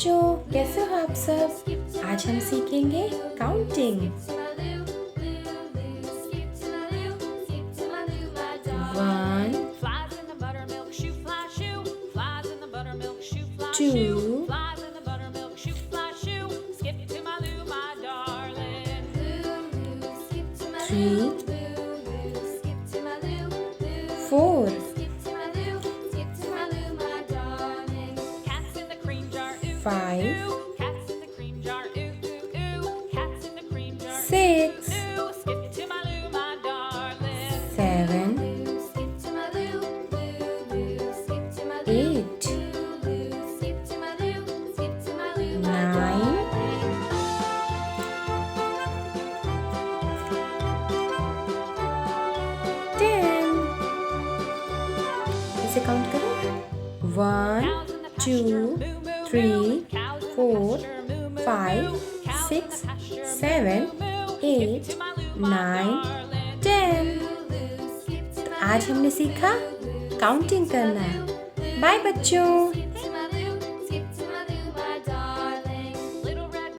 बच्चों, कैसे हो आप सब? आज हम सीखेंगे काउंटिंग। 1 2 3 4 5 6 7 8 9 10। इसे काउंट करो। 1 2 3 4 5 6 7 8 9 10। तो आज हमने सीखा काउंटिंग करना। बाय बच्चों।